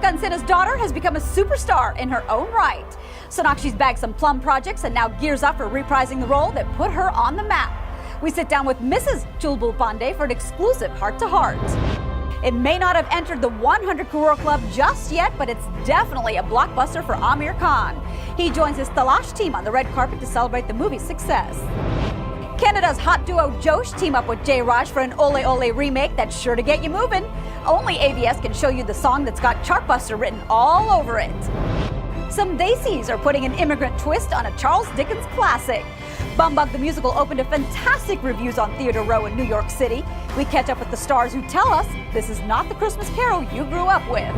Shotgun Sinha's daughter has become a superstar in her own right. Sonakshi's bagged some plum projects and now gears up for reprising the role that put her on the map. We sit down with Mrs. Chulbul Pandey for an exclusive heart-to-heart. It may not have entered the 100 crore club just yet, but it's definitely a blockbuster for Amir Khan. He joins his Talash team on the red carpet to celebrate the movie's success. Canada's hot duo Josh team up with Jay Raj for an Ole Ole remake that's sure to get you moving. Only AVS can show you the song that's got Chartbuster written all over it. Some Desis are putting an immigrant twist on a Charles Dickens classic. Bumbug the Musical opened to fantastic reviews on Theatre Row in New York City. We catch up with the stars who tell us this is not the Christmas Carol you grew up with.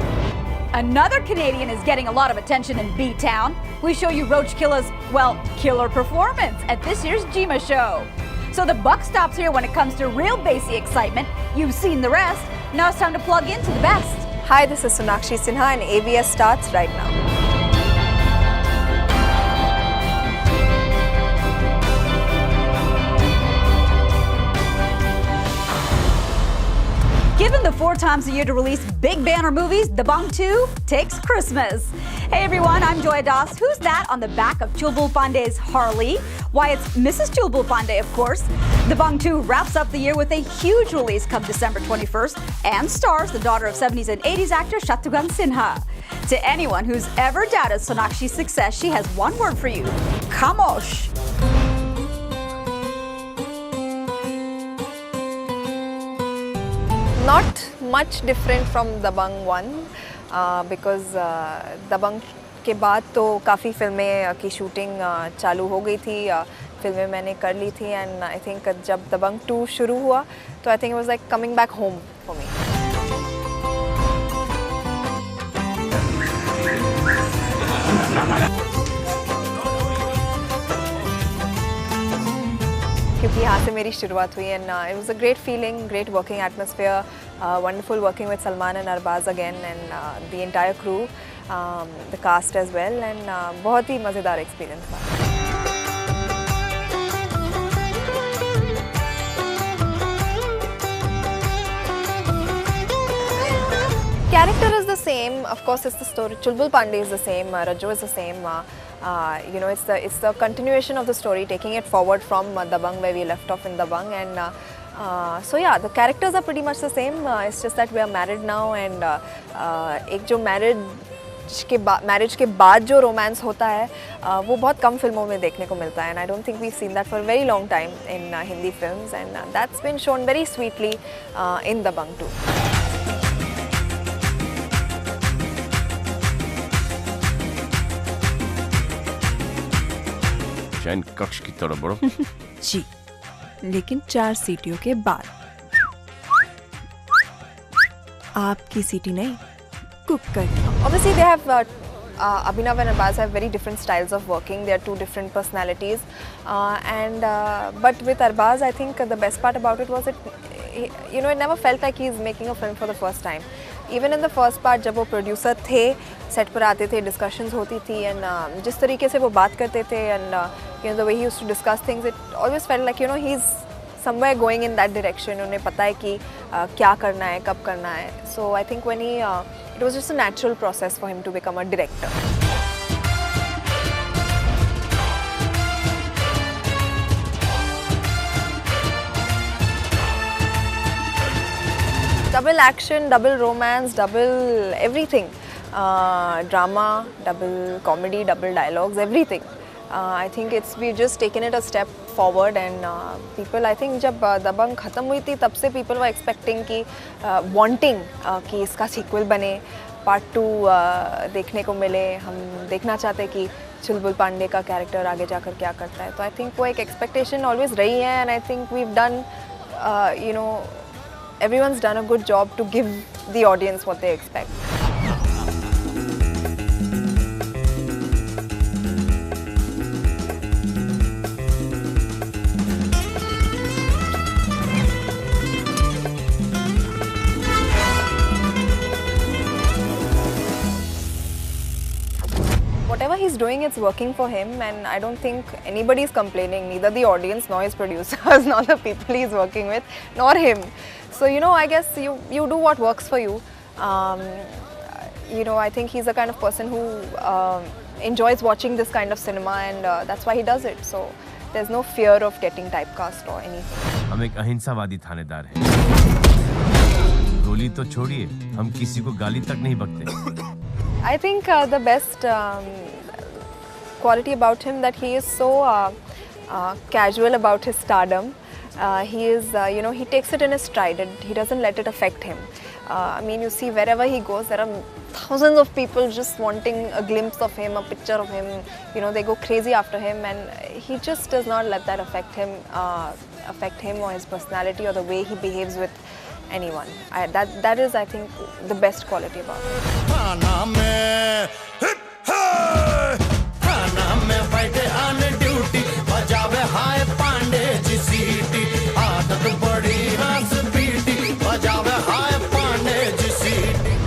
Another Canadian is getting a lot of attention in B-Town. We show you Roach Killa's, well, killer performance at this year's Jima show. So the buck stops here when it comes to real Desi excitement. You've seen the rest. Now it's time to plug into the best. Hi, this is Sonakshi Sinha and AVS starts right now. Given the 4 times a year to release big banner movies, Dabangg 2 takes Christmas. Hey everyone, I'm Joy Das. Who's that on the back of Chulbul Pandey's Harley? Why, it's Mrs. Chulbul Pandey, of course. Dabangg 2 wraps up the year with a huge release come December 21st and stars the daughter of 70s and 80s actor Shotgun Sinha. To anyone who's ever doubted Sonakshi's success, she has one word for you: Khamosh. Not much different from Dabangg 1 because Dabangg के बाद तो काफ़ी फिल्में की shooting चालू हो गई थी, फिल्में मैंने कर ली थी एंड आई थिंक जब Dabangg 2 शुरू हुआ तो I think it was like coming back home for me. क्योंकि यहाँ से मेरी शुरुआत हुई and it was a great feeling, great working atmosphere, wonderful working with Salman and Arbaaz again and the entire crew, the cast as well and बहुत ही मज़ेदार experience था. Character is the same, of course it's the story. Chulbul Pandey is the same, Raju is the same. You know, it's the continuation of the story, taking it forward from Dabangg where we left off in Dabangg, and so yeah, the characters are pretty much the same. It's just that we are married now, and एक जो marriage के बाद जो romance होता है वो बहुत कम फिल्मों में देखने को मिलता है, and I don't think we've seen that for a very long time in Hindi films, and that's been shown very sweetly in Dabangg 2. शयन कक्ष की तरफ बढ़ो. जी, लेकिन 4 सीटियों के बाद. आपकी सीटी नहीं, cooker. Obviously they have Abhinav and Arbaz have very different styles of working. They are 2 different personalities, but with Arbaz I think the best part about it was you know, it never felt like he's making a film for the first time. Even in the first part जब वो producer थे, set पर आते थे, discussions होती थी, and जिस तरीके से वो बात करते थे, and you know the way he used to discuss things, it always felt like you know he is somewhere going in that direction. उन्हें पता है कि क्या करना है, कब करना है. So I think when he it was just a natural process for him to become a director. Double action, double romance, double everything. Drama, double comedy, double dialogues, everything. I think we've just taken it a step forward, and people, I think जब दबंग ख़त्म हुई थी तब से people were expecting कि wanting कि इसका sequel बने, part 2 देखने को मिले. हम देखना चाहते कि चुलबुल पांडे का कैरेक्टर आगे जाकर क्या करता है. तो I think वो एक expectation always रही है, and I think we've done you know, everyone's done a good job to give the audience what they expect. Whatever he's doing, it's working for him, and I don't think anybody is complaining, neither the audience nor his producers nor the people he's working with, nor him. So you know, I guess you do what works for you. I think he's the kind of person who enjoys watching this kind of cinema, and that's why he does it. So there's no fear of getting typecast or anything. हम एक अहिंसावादी थानेदार हैं। गोली तो छोड़िए, हम किसी को गाली तक नहीं बकते। I think the best quality about him that he is so casual about his stardom. He is, he takes it in his stride. He doesn't let it affect him. I mean, you see, wherever he goes, there are thousands of people just wanting a glimpse of him, a picture of him. They go crazy after him, and he just does not let that affect him or his personality or the way he behaves with anyone. That is, I think, the best quality about him.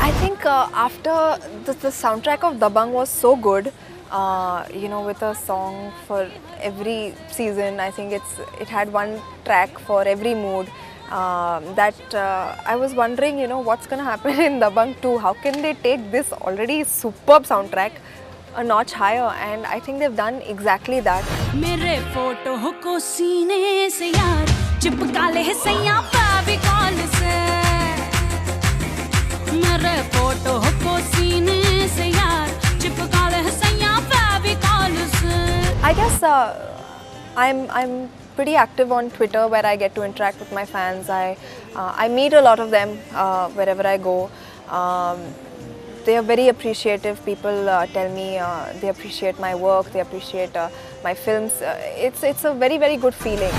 I think after the soundtrack of Dabangg was so good, with a song for every season. I think it had one track for every mood. That I was wondering, what's going to happen in Dabangg 2? How can they take this already superb soundtrack a notch higher? And I think they've done exactly that. मेरे photo को सीने से यार चिपका ले सैया फेविकॉल से मेरे फोटो को सीने से यार चिपका ले सैया फेविकॉल से I guess I'm pretty active on Twitter, where I get to interact with my fans. I meet a lot of them wherever I go. They are very appreciative. People tell me they appreciate my work, they appreciate my films. It's a very, very good feeling.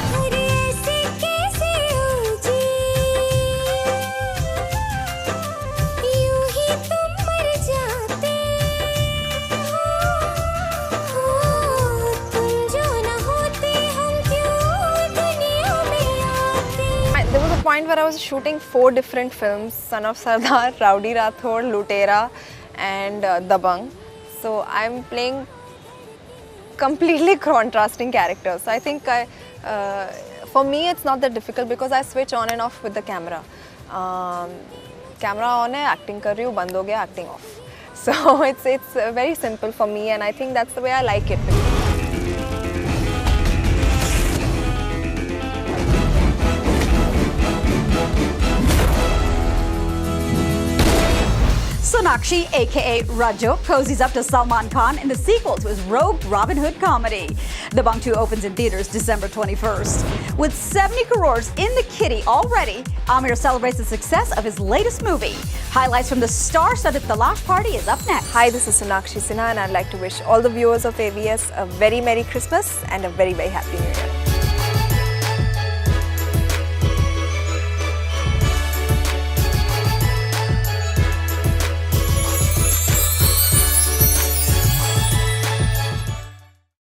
There was a point where I was shooting 4 different films: Son of Sardar, Rowdy Rathod, Lutera, and Dabangg. So I'm playing completely contrasting characters. So I think for me it's not that difficult because I switch on and off with the camera. Camera on hai, acting kar rahi hu, band ho gaya, acting off. So it's very simple for me, and I think that's the way I like it. Sonakshi, aka Rajo, cozies up to Salman Khan in the sequel to his rogue Robin Hood comedy. Dabangg 2 opens in theaters December 21st. With 70 crores in the kitty already, Aamir celebrates the success of his latest movie. Highlights from the star-studded Talash Party is up next. Hi, this is Sonakshi Sinha, and I'd like to wish all the viewers of AVS a very Merry Christmas and a very, very Happy New Year.